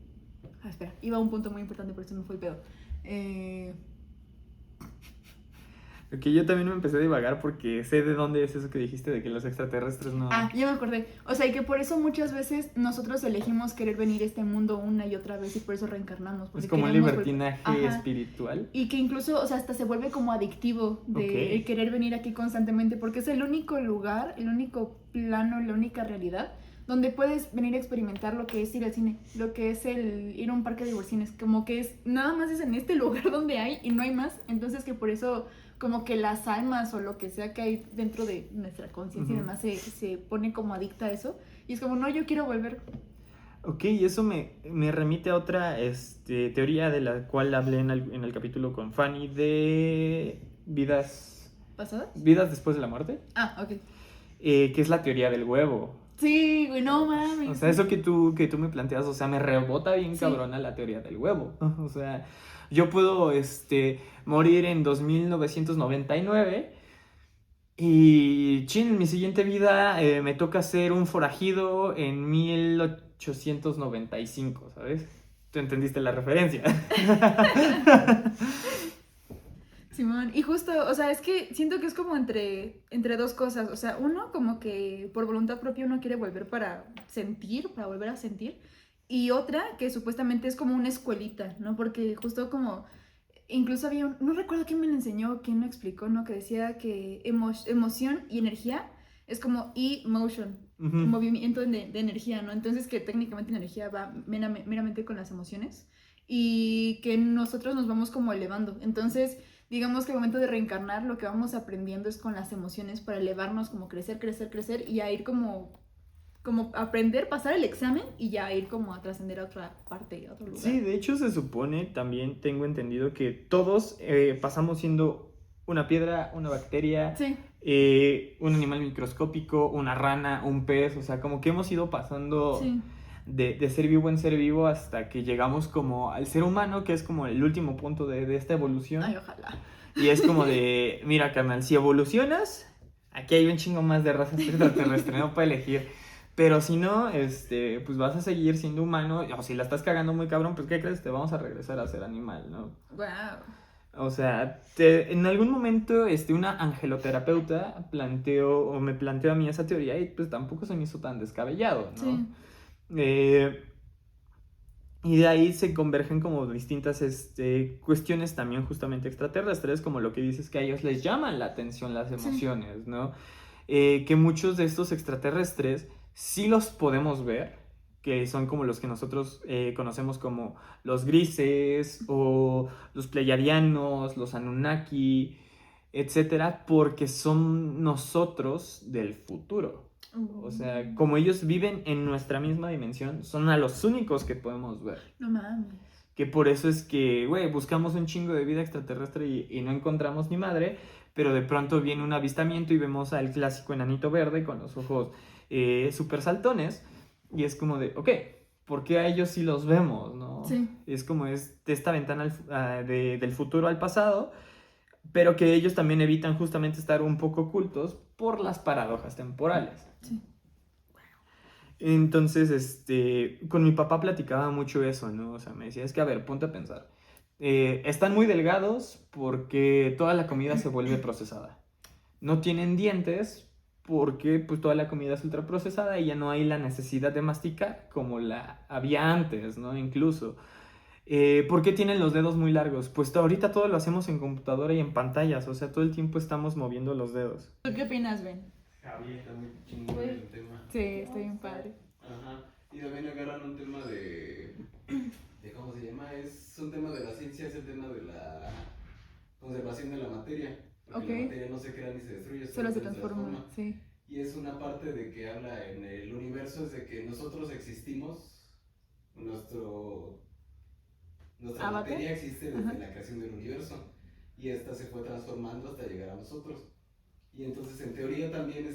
Speaker 2: iba a un punto muy importante, por eso me fue el pedo.
Speaker 1: Que yo también me empecé a divagar porque sé de dónde es eso que dijiste de que los extraterrestres no...
Speaker 2: Ya me acordé. O sea, y que por eso muchas veces nosotros elegimos querer venir a este mundo una y otra vez y por eso reencarnamos.
Speaker 1: Es como un libertinaje espiritual.
Speaker 2: Y que incluso, o sea, hasta se vuelve como adictivo de querer venir aquí constantemente porque es el único lugar, el único plano, la única realidad donde puedes venir a experimentar lo que es ir al cine, lo que es el ir a un parque de diversiones, como que es, nada más es en este lugar donde hay y no hay más, entonces que por eso como que las almas o lo que sea que hay dentro de nuestra conciencia y demás se pone como adicta a eso, y es como, no, yo quiero volver.
Speaker 1: Ok, y eso me remite a otra teoría de la cual hablé en el capítulo con Fanny de vidas...
Speaker 2: ¿Pasadas?
Speaker 1: Vidas después de la muerte.
Speaker 2: Ok.
Speaker 1: Que es la teoría del huevo.
Speaker 2: Sí, güey, no mames.
Speaker 1: O sea, eso que tú me planteas, o sea, me rebota bien cabrona la teoría del huevo. O sea, yo puedo morir en 2999 y en mi siguiente vida me toca ser un forajido en 1895, ¿sabes? Tú entendiste la referencia.
Speaker 2: Simón, y justo, o sea, es que siento que es como entre dos cosas, o sea, uno como que por voluntad propia uno quiere volver para volver a sentir, y otra que supuestamente es como una escuelita, ¿no? Porque justo como, incluso había no recuerdo quién me lo enseñó, quién lo explicó, ¿no? Que decía que emoción y energía es como emotion, movimiento de energía, ¿no? Entonces que técnicamente la energía va meramente con las emociones, y que nosotros nos vamos como elevando, entonces... Digamos que al momento de reencarnar lo que vamos aprendiendo es con las emociones para elevarnos, como crecer y a ir como aprender, pasar el examen y ya ir como a trascender a otra parte, a otro lugar.
Speaker 1: Sí, de hecho se supone, también tengo entendido que todos pasamos siendo una piedra, una bacteria,
Speaker 2: Sí.
Speaker 1: un animal microscópico, una rana, un pez, o sea, como que hemos ido pasando
Speaker 2: Sí.
Speaker 1: de ser vivo en ser vivo hasta que llegamos como al ser humano, que es como el último punto de esta evolución.
Speaker 2: Ay, ojalá.
Speaker 1: Y es como de, mira, carnal, si evolucionas, aquí hay un chingo más de razas extraterrestres, no para elegir. Pero si no, pues vas a seguir siendo humano, o si la estás cagando muy cabrón, pues ¿qué crees? Te vamos a regresar a ser animal, ¿no?
Speaker 2: Wow.
Speaker 1: O sea, en algún momento una angeloterapeuta me planteó a mí esa teoría y pues tampoco se me hizo tan descabellado, ¿no?
Speaker 2: Sí.
Speaker 1: Y de ahí se convergen como distintas cuestiones también justamente extraterrestres, como lo que dices que a ellos les llaman la atención las emociones, ¿no? Que muchos de estos extraterrestres sí los podemos ver, que son como los que nosotros conocemos como los grises o los pleiadianos, los Anunnaki, etcétera, porque son nosotros del futuro. O sea, como ellos viven en nuestra misma dimensión, son a los únicos que podemos ver.
Speaker 2: No mames.
Speaker 1: Que por eso es que, güey, buscamos un chingo de vida extraterrestre y no encontramos ni madre, pero de pronto viene un avistamiento y vemos al clásico enanito verde con los ojos súper saltones y es como de, ok, ¿por qué a ellos sí los vemos, no?
Speaker 2: Sí.
Speaker 1: Es como de esta ventana del futuro al pasado, pero que ellos también evitan justamente estar un poco ocultos por las paradojas temporales.
Speaker 2: Sí.
Speaker 1: Entonces, con mi papá platicaba mucho eso, ¿no? O sea, me decía, es que a ver, ponte a pensar. Están muy delgados porque toda la comida se vuelve procesada. No tienen dientes porque pues toda la comida es ultraprocesada y ya no hay la necesidad de masticar como la había antes, ¿no? Incluso. ¿Por qué tienen los dedos muy largos? Pues ahorita todo lo hacemos en computadora y en pantallas, o sea, todo el tiempo estamos moviendo los dedos.
Speaker 2: ¿Tú qué opinas, Ben?
Speaker 4: Javi está muy chingón el tema.
Speaker 2: Sí, estoy bien padre.
Speaker 4: Ajá. Y también agarran un tema de ¿cómo se llama? Es un tema de la ciencia, es el tema de la conservación de la materia. Porque
Speaker 2: Ok.
Speaker 4: la materia no se crea ni se destruye,
Speaker 2: Solo se transforma. Sí.
Speaker 4: Y es una parte de que habla en el universo, es de que nosotros existimos, nuestra
Speaker 2: ¿Avatar?
Speaker 4: materia existe desde
Speaker 2: Ajá.
Speaker 4: la creación del universo. Y esta se fue transformando hasta llegar a nosotros. Y entonces en teoría también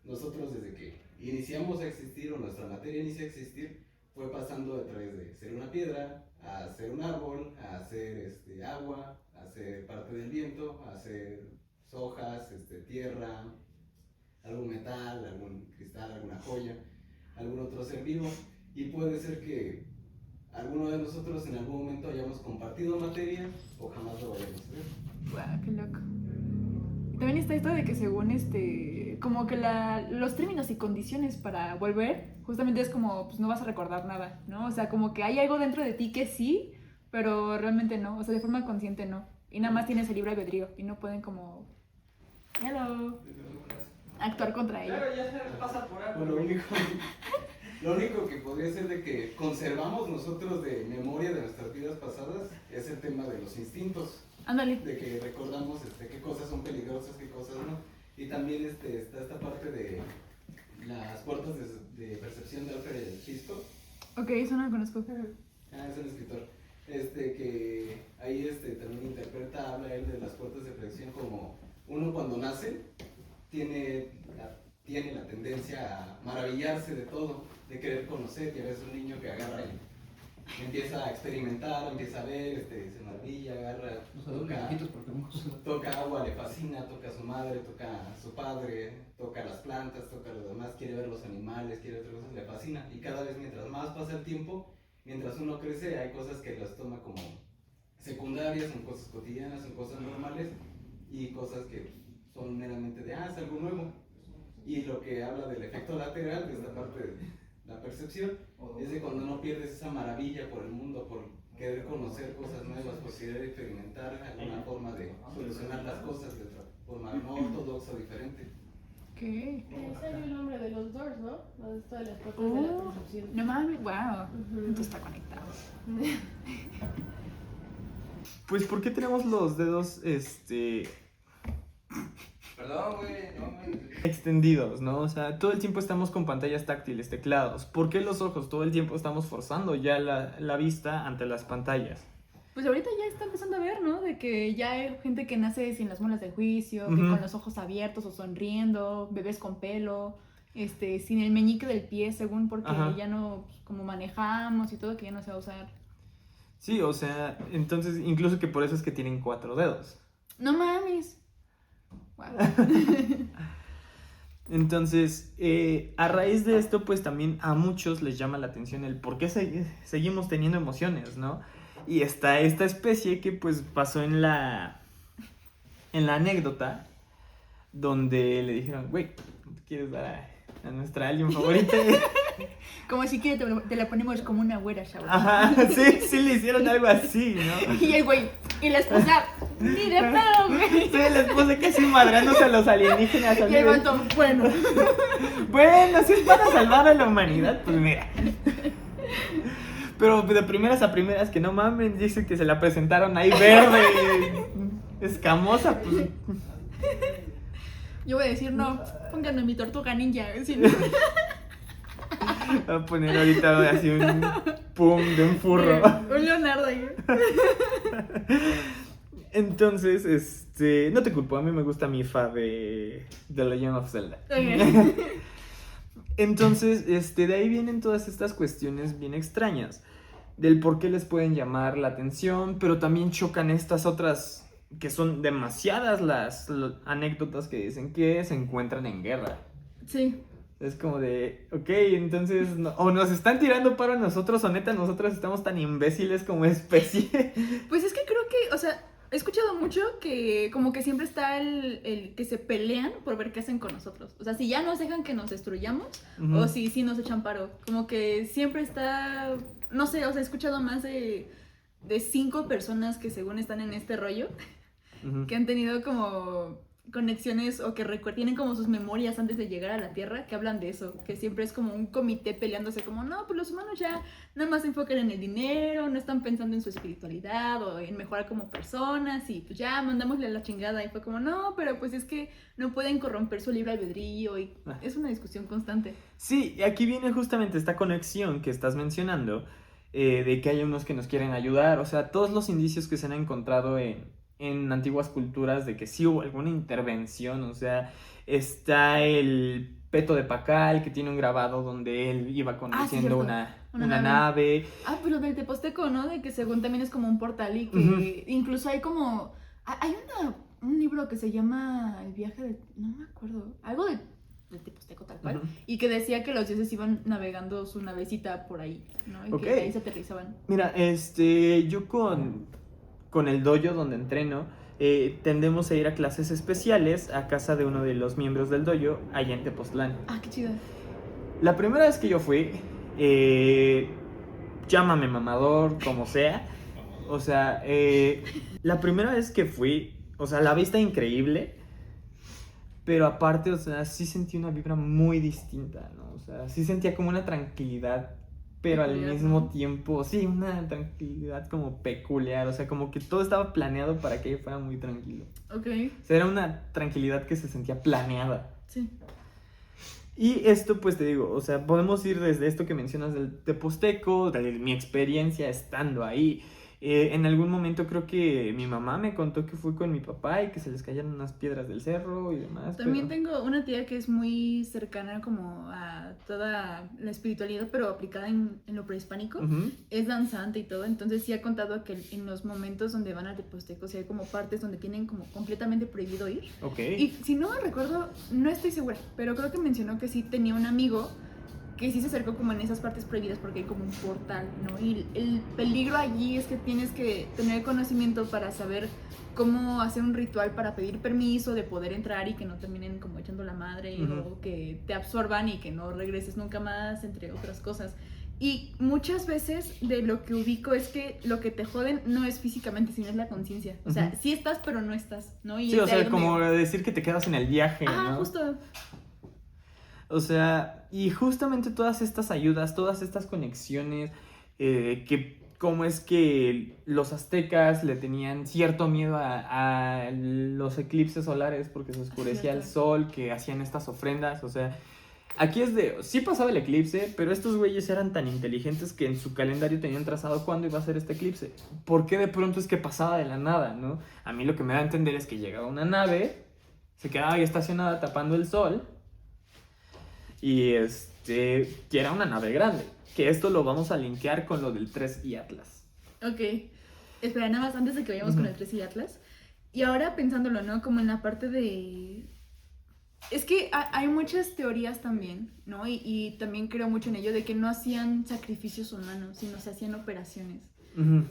Speaker 4: nosotros desde que iniciamos a existir o nuestra materia inicia a existir, fue pasando a través de ser una piedra, a ser un árbol, a ser agua, a ser parte del viento, a ser hojas, tierra, algún metal, algún cristal, alguna joya, algún otro ser vivo. Y puede ser que alguno de nosotros en algún momento hayamos compartido materia o jamás lo vayamos a ver.
Speaker 2: Guau, qué loco. Y también está esto de que según como que los términos y condiciones para volver, justamente es como, pues no vas a recordar nada, ¿no? O sea, como que hay algo dentro de ti que sí, pero realmente no, o sea, de forma consciente no. Y nada más tienes el libre albedrío y no pueden como, hello, actuar contra ello.
Speaker 1: Claro, ya se pasa por algo.
Speaker 4: Lo único que podría ser de que conservamos nosotros de memoria de nuestras vidas pasadas es el tema de los instintos.
Speaker 2: Ándale.
Speaker 4: De que recordamos qué cosas son peligrosas, qué cosas no. Y también está esta parte de las puertas de percepción de Alfred Hitchcock.
Speaker 2: Ok, eso no lo conozco.
Speaker 4: Es un escritor. Que ahí también interpreta, habla él de las puertas de percepción como uno cuando nace tiene la tendencia a maravillarse de todo, de querer conocer. Ya ves un niño que agarra y empieza a experimentar, empieza a ver, se maravilla, agarra, toca agua, le fascina, toca a su madre, toca a su padre, toca las plantas, toca a los demás, quiere ver los animales, quiere ver otras cosas, le fascina. Y cada vez mientras más pasa el tiempo, mientras uno crece, hay cosas que las toma como secundarias, son cosas cotidianas, son cosas normales y cosas que son meramente de, es algo nuevo. Y lo que habla del efecto lateral, de esta parte de la percepción, es de cuando no pierdes esa maravilla por el mundo, por querer conocer cosas nuevas, por querer experimentar alguna forma de solucionar las cosas de otra forma no ortodoxa o diferente.
Speaker 2: ¿Qué?
Speaker 3: Ahí salió el nombre de los Doors, ¿no? Donde está las puertas de la percepción.
Speaker 2: No mames, wow. Entonces está conectado.
Speaker 1: Pues, ¿por qué tenemos los dedos,
Speaker 4: Perdón, güey, no,
Speaker 1: extendidos, ¿no? O sea, todo el tiempo estamos con pantallas táctiles, teclados. ¿Por qué los ojos? Todo el tiempo estamos forzando ya la vista ante las pantallas.
Speaker 2: Pues ahorita ya está empezando a ver, ¿no? De que ya hay gente que nace sin las muelas del juicio, que con los ojos abiertos o sonriendo, bebés con pelo, sin el meñique del pie, según porque ya no, como manejamos y todo, que ya no se va a usar.
Speaker 1: Sí, o sea, entonces, incluso que por eso es que tienen 4 dedos.
Speaker 2: No mames. Wow.
Speaker 1: Entonces, a raíz de esto, pues también a muchos les llama la atención el por qué seguimos teniendo emociones, ¿no? Y está esta especie que pues pasó en la anécdota donde le dijeron, güey, ¿te quieres dar a nuestra alien favorita?
Speaker 2: Como si quieres te la ponemos como una güera, chaval.
Speaker 1: Ajá, sí le hicieron algo así, ¿no?
Speaker 2: Y el güey, y la esposa, ni de pedo, güey.
Speaker 1: Sí, la esposa casi madrándose a los alienígenas.
Speaker 2: Y el vato, bueno.
Speaker 1: Bueno, si es para salvar a la humanidad, pues mira. Pero de primeras a primeras, que no mamen, dice que se la presentaron ahí verde, escamosa, pues.
Speaker 2: Yo voy a decir, no, pónganme mi tortuga ninja. ¿Sí? Voy
Speaker 1: a poner ahorita así un pum de un furro.
Speaker 2: Un Leonardo ahí.
Speaker 1: Entonces, no te culpo, a mí me gusta mi fa de The Legend of Zelda.
Speaker 2: Okay.
Speaker 1: Entonces, de ahí vienen todas estas cuestiones bien extrañas del por qué les pueden llamar la atención, pero también chocan estas otras que son demasiadas las anécdotas que dicen que se encuentran en guerra.
Speaker 2: Sí.
Speaker 1: Es como de, ok, entonces, o nos están tirando para nosotros, o neta, nosotros estamos tan imbéciles como especie.
Speaker 2: Pues es que creo que, o sea, he escuchado mucho que como que siempre está el que se pelean por ver qué hacen con nosotros. O sea, si ya nos dejan que nos destruyamos, o si nos echan paro. Como que siempre está, no sé, o sea, he escuchado más de 5 personas que según están en este rollo, que han tenido como conexiones o que tienen como sus memorias antes de llegar a la Tierra, que hablan de eso, que siempre es como un comité peleándose como, no, pues los humanos ya nada más se enfocan en el dinero, no están pensando en su espiritualidad o en mejorar como personas y pues ya mandámosle a la chingada, y fue como, no, pero pues es que no pueden corromper su libre albedrío y es una discusión constante.
Speaker 1: Sí, aquí viene justamente esta conexión que estás mencionando, de que hay unos que nos quieren ayudar, o sea, todos los indicios que se han encontrado en antiguas culturas de que sí hubo alguna intervención, o sea, está el Peto de Pacal, que tiene un grabado donde él iba conduciendo una nave.
Speaker 2: Ah, pero del Teposteco, ¿no? De que según también es como un portal y que incluso hay como... Hay un libro que se llama El viaje de... No me acuerdo, algo del Teposteco tal cual, y que decía que los dioses iban navegando su navecita por ahí, ¿no? Y que de ahí se aterrizaban.
Speaker 1: Mira, yo con el dojo donde entreno, tendemos a ir a clases especiales a casa de uno de los miembros del dojo allá en Tepoztlán.
Speaker 2: Ah, qué chido.
Speaker 1: La primera vez que yo fui, llámame mamador, como sea, o sea, la primera vez que fui, o sea, la vista increíble, pero aparte, o sea, sí sentí una vibra muy distinta, ¿no? O sea, sí sentía como una tranquilidad, pero al mismo tiempo, sí, una tranquilidad como peculiar, o sea, como que todo estaba planeado para que fuera muy tranquilo.
Speaker 2: Ok.
Speaker 1: O sea, era una tranquilidad que se sentía planeada.
Speaker 2: Sí.
Speaker 1: Y esto, pues te digo, o sea, podemos ir desde esto que mencionas del Teposteco, de mi experiencia estando ahí. En algún momento creo que mi mamá me contó que fue con mi papá y que se les caían unas piedras del cerro y demás.
Speaker 2: También tengo una tía que es muy cercana como a toda la espiritualidad, pero aplicada en lo prehispánico. Es danzante y todo, entonces sí ha contado que en los momentos donde van al Teposteco sí hay como partes donde tienen como completamente prohibido ir.
Speaker 1: Ok.
Speaker 2: Y si no me recuerdo, no estoy segura, pero creo que mencionó que sí tenía un amigo que sí se acercó como en esas partes prohibidas porque hay como un portal, ¿no? Y el peligro allí es que tienes que tener conocimiento para saber cómo hacer un ritual para pedir permiso de poder entrar y que no terminen como echando la madre o que te absorban y que no regreses nunca más, entre otras cosas. Y muchas veces de lo que ubico es que lo que te joden no es físicamente, sino es la conciencia. O sea, sí estás, pero no estás, ¿no? Y
Speaker 1: sí, o sea, como decir que te quedas en el viaje, ¿no?
Speaker 2: Justo.
Speaker 1: O sea, y justamente todas estas ayudas, todas estas conexiones, que cómo es que los aztecas le tenían cierto miedo a los eclipses solares porque se oscurecía el sol, que hacían estas ofrendas, o sea, Aquí es de, sí pasaba el eclipse, pero estos güeyes eran tan inteligentes que en su calendario tenían trazado cuándo iba a ser este eclipse. ¿Por qué de pronto es que pasaba de la nada, no? A mí lo que me da a entender es que llegaba una nave, se quedaba ahí estacionada tapando el sol, y que era una nave grande. Que esto lo vamos a linkear con lo del 3 y Atlas.
Speaker 2: Ok. Espera, nada más antes de que vayamos con el 3 y Atlas. Y ahora pensándolo, ¿no? Como en la parte de... Es que hay muchas teorías también, ¿no? Y también creo mucho en ello de que no hacían sacrificios humanos, sino se hacían operaciones.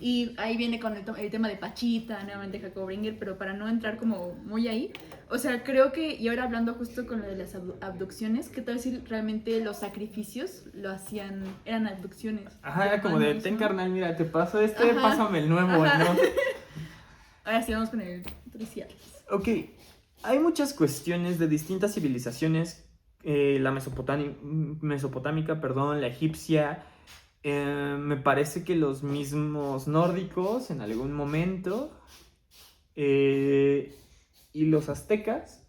Speaker 2: Y ahí viene con el tema de Pachita, nuevamente Jacob Bringer, pero para no entrar como muy ahí, o sea, creo que, y ahora hablando justo con lo de las abducciones, ¿qué tal si realmente los sacrificios lo hacían, eran abducciones?
Speaker 1: Ajá, era como de, ten carnal, mira, te paso
Speaker 2: Ajá.
Speaker 1: pásame el nuevo,
Speaker 2: Ajá.
Speaker 1: ¿no?
Speaker 2: Ahora sí, vamos con el 3 y Atlas.
Speaker 1: Ok, hay muchas cuestiones de distintas civilizaciones, la mesopotámica, perdón, la egipcia, me parece que los mismos nórdicos en algún momento, y los aztecas,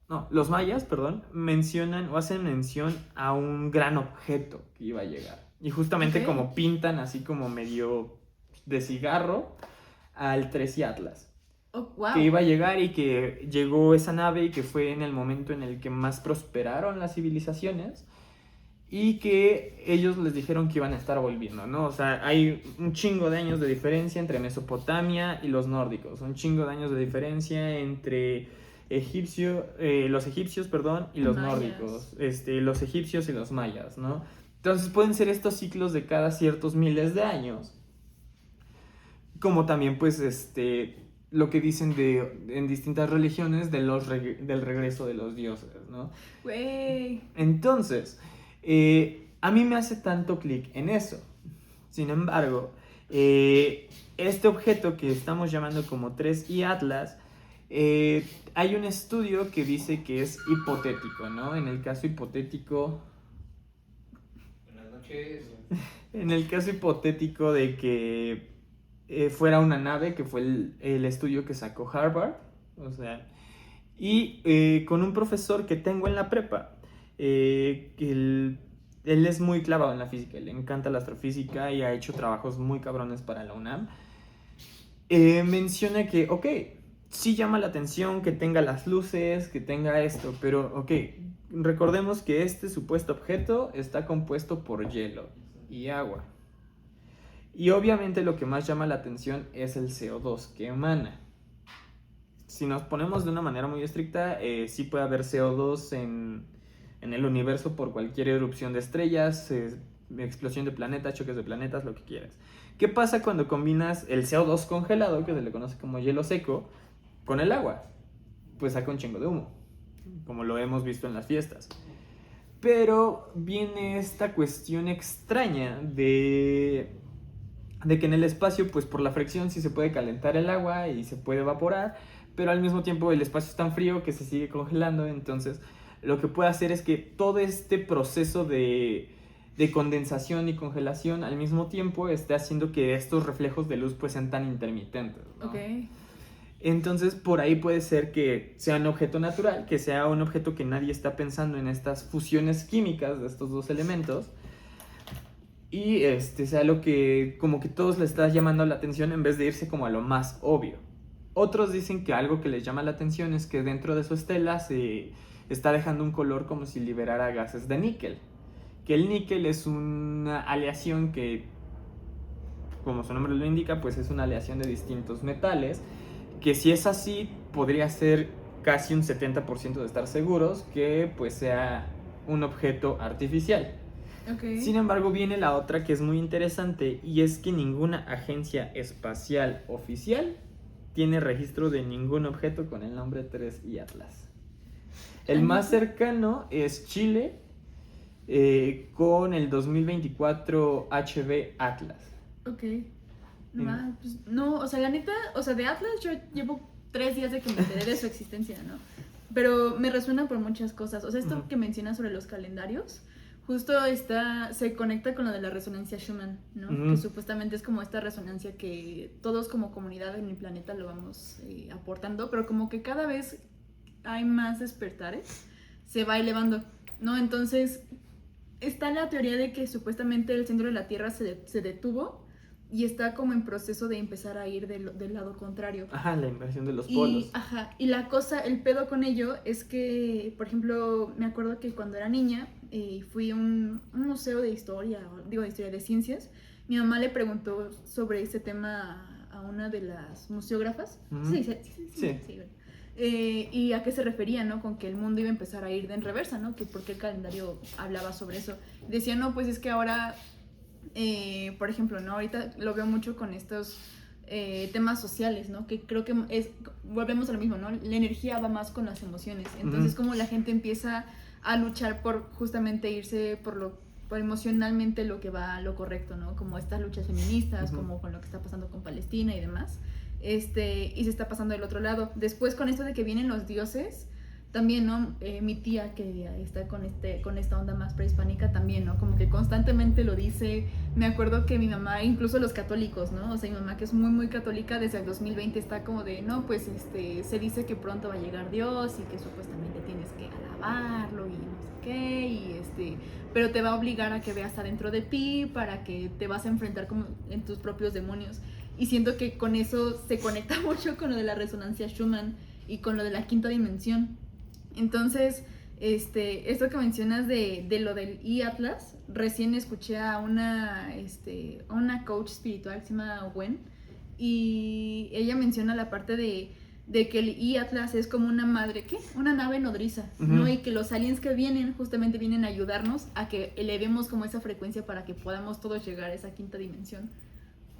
Speaker 1: no, los mayas, perdón, mencionan o hacen mención a un gran objeto que iba a llegar. Y justamente como pintan así como medio de cigarro al 3 y Atlas.
Speaker 2: Oh, wow.
Speaker 1: Que iba a llegar y que llegó esa nave y que fue en el momento en el que más prosperaron las civilizaciones y que ellos les dijeron que iban a estar volviendo, ¿no? O sea, hay un chingo de años de diferencia entre Mesopotamia y los nórdicos, un chingo de años de diferencia entre los egipcios, perdón, y los
Speaker 2: Mayas.
Speaker 1: nórdicos, los egipcios y los mayas, ¿no? Entonces pueden ser estos ciclos de cada ciertos miles de años, como también pues lo que dicen en distintas religiones del regreso de los dioses, ¿no?
Speaker 2: Güey.
Speaker 1: Entonces, a mí me hace tanto clic en eso. Sin embargo, este objeto que estamos llamando como 3 y Atlas, hay un estudio que dice que es hipotético, ¿no? En el caso hipotético...
Speaker 4: Buenas noches.
Speaker 1: En el caso hipotético de que fuera una nave, que fue el estudio que sacó Harvard, o sea, y con un profesor que tengo en la prepa, que él es muy clavado en la física, le encanta la astrofísica y ha hecho trabajos muy cabrones para la UNAM, menciona que, ok, sí llama la atención que tenga las luces, que tenga esto, pero, ok, recordemos que este supuesto objeto está compuesto por hielo y agua. Y obviamente lo que más llama la atención es el CO2 que emana. Si nos ponemos de una manera muy estricta, sí puede haber CO2 en el universo por cualquier erupción de estrellas, explosión de planetas, choques de planetas, lo que quieras. ¿Qué pasa cuando combinas el CO2 congelado, que se le conoce como hielo seco, con el agua? Pues saca un chingo de humo, como lo hemos visto en las fiestas. Pero viene esta cuestión extraña de que en el espacio, pues por la fricción sí se puede calentar el agua y se puede evaporar, pero al mismo tiempo el espacio es tan frío que se sigue congelando, entonces lo que puede hacer es que todo este proceso de condensación y congelación al mismo tiempo esté haciendo que estos reflejos de luz pues sean tan intermitentes, ¿no?
Speaker 2: Ok.
Speaker 1: Entonces por ahí puede ser que sea un objeto natural, que sea un objeto que nadie está pensando en estas fusiones químicas de estos dos elementos, y sea lo que como que todos les está llamando la atención en vez de irse como a lo más obvio. Otros dicen que algo que les llama la atención es que dentro de su estela se está dejando un color como si liberara gases de níquel. Que el níquel es una aleación que, como su nombre lo indica, pues es una aleación de distintos metales, que si es así, podría ser casi un 70% de estar seguros que pues sea un objeto artificial.
Speaker 2: Okay.
Speaker 1: Sin embargo, viene la otra que es muy interesante, y es que ninguna agencia espacial oficial tiene registro de ningún objeto con el nombre 3 y Atlas. El más cercano es Chile, con el 2024 HB Atlas.
Speaker 2: Ok. Pues, no, o sea, la neta, o sea, de Atlas yo llevo 3 días de que me enteré de su existencia, ¿no? Pero me resuena por muchas cosas. O sea, esto que mencionas sobre los calendarios, justo se conecta con lo de la resonancia Schumann, ¿no? Que supuestamente es como esta resonancia que todos como comunidad en el planeta lo vamos aportando, pero como que cada vez hay más despertares, se va elevando. ¿no? Entonces, está la teoría de que supuestamente el centro de la Tierra se detuvo y está como en proceso de empezar a ir del lado contrario.
Speaker 1: Ajá, la inversión de los polos.
Speaker 2: Y la cosa, el pedo con ello es que, por ejemplo, me acuerdo que cuando era niña fui a un museo de historia, de ciencias. Mi mamá le preguntó sobre ese tema a una de las museógrafas.
Speaker 1: Ujú.
Speaker 2: Sí. Y a qué se refería, ¿no? Con que el mundo iba a empezar a ir en reversa, ¿no? Que porque el calendario hablaba sobre eso. Decía, no, pues es que ahora, por ejemplo, ¿no? Ahorita lo veo mucho con estos temas sociales, ¿no? Que creo que volvemos a lo mismo, ¿no? La energía va más con las emociones. Entonces, como la gente empieza a luchar por justamente irse por emocionalmente lo que va a lo correcto, ¿no? Como estas luchas feministas, como con lo que está pasando con Palestina y demás. Y se está pasando del otro lado. Después con esto de que vienen los dioses, también, ¿no? Mi tía que está con esta onda más prehispánica también, ¿no? Como que constantemente lo dice. Me acuerdo que mi mamá, incluso los católicos, ¿no? O sea, mi mamá que es muy, muy católica, desde el 2020 está como de, no, pues se dice que pronto va a llegar Dios y que supuestamente tienes que alabarlo y no sé qué, y pero te va a obligar a que veas adentro de ti para que te vas a enfrentar como en tus propios demonios. Y siento que con eso se conecta mucho con lo de la resonancia Schumann y con lo de la quinta dimensión. Entonces, esto que mencionas de lo del e-Atlas, recién escuché a una coach espiritual que se llama Gwen, y ella menciona la parte de que el e-Atlas es como una madre, una nave nodriza, ¿no? Y que los aliens que vienen justamente vienen a ayudarnos a que elevemos como esa frecuencia para que podamos todos llegar a esa quinta dimensión.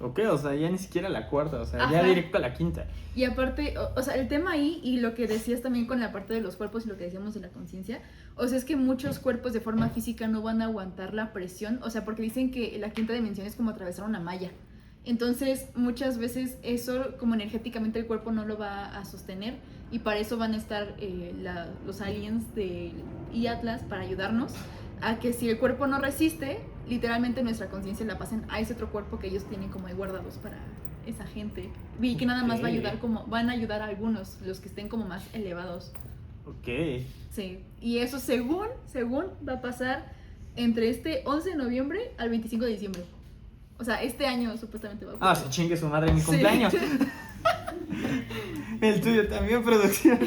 Speaker 1: Ok, o sea, ya ni siquiera la cuarta, o sea,
Speaker 2: Ajá.
Speaker 1: ya directo a la quinta.
Speaker 2: Y aparte, o sea, el tema ahí y lo que decías también con la parte de los cuerpos y lo que decíamos de la conciencia, o sea, es que muchos cuerpos de forma física no van a aguantar la presión, o sea, porque dicen que la quinta dimensión es como atravesar una malla. Entonces, muchas veces eso como energéticamente el cuerpo no lo va a sostener y para eso van a estar los aliens de e-Atlas para ayudarnos a que si el cuerpo no resiste, literalmente nuestra conciencia la pasen a ese otro cuerpo que ellos tienen como ahí guardados para esa gente. Vi que nada más van a ayudar a algunos, los que estén como más elevados.
Speaker 1: Ok.
Speaker 2: Sí, y eso según va a pasar entre este 11 de noviembre al 25 de diciembre. O sea, este año supuestamente va a pasar.
Speaker 1: Se chingue su madre en mi cumpleaños. El tuyo también, producción.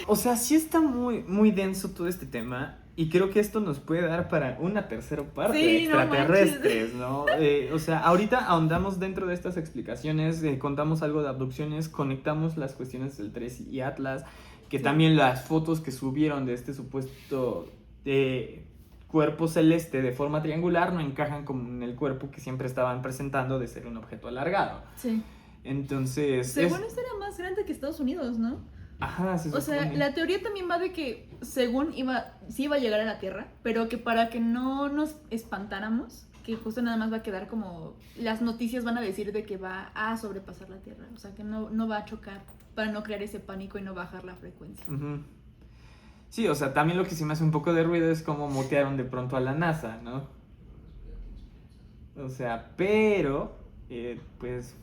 Speaker 1: O sea, sí está muy, muy denso todo este tema. Y creo que esto nos puede dar para una tercera parte de extraterrestres, ¿no? O sea, ahorita ahondamos dentro de estas explicaciones, contamos algo de abducciones, conectamos las cuestiones del 3 y Atlas, que también las fotos que subieron de este supuesto cuerpo celeste de forma triangular no encajan con el cuerpo que siempre estaban presentando de ser un objeto alargado.
Speaker 2: Sí.
Speaker 1: Entonces...
Speaker 2: Según esto era más grande que Estados Unidos, ¿no?
Speaker 1: Ajá, se supone.
Speaker 2: O sea, la teoría también va de que según sí iba a llegar a la Tierra, pero que para que no nos espantáramos, que justo nada más va a quedar como las noticias van a decir de que va a sobrepasar la Tierra, o sea, que no va a chocar para no crear ese pánico y no bajar la frecuencia.
Speaker 1: Uh-huh. Sí, o sea, también lo que sí me hace un poco de ruido es cómo mutearon de pronto a la NASA, ¿no? O sea, pero, pues,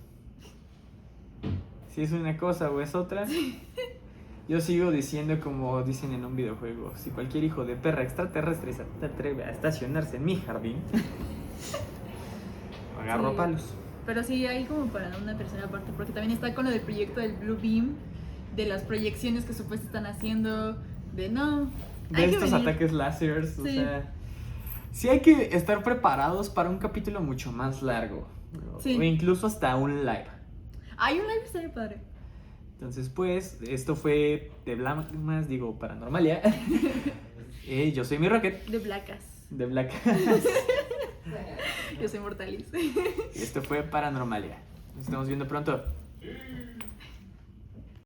Speaker 1: si es una cosa o es otra, yo sigo diciendo como dicen en un videojuego, si cualquier hijo de perra extraterrestre se atreve a estacionarse en mi jardín, agarro a palos.
Speaker 2: Pero sí, hay como para una tercera parte, porque también está con lo del proyecto del Blue Beam, de las proyecciones que supuestamente están haciendo, de
Speaker 1: estos ataques láseres, o sea, sí hay que estar preparados para un capítulo mucho más largo, o incluso hasta un live.
Speaker 2: Hay un live, está bien padre.
Speaker 1: Entonces, pues, esto fue de Blamas, Paranormalia. Yo soy mi Rocket.
Speaker 2: De Blackas.
Speaker 1: De Blackas.
Speaker 2: Yo soy Mortalis.
Speaker 1: Y esto fue Paranormalia. Nos estamos viendo pronto.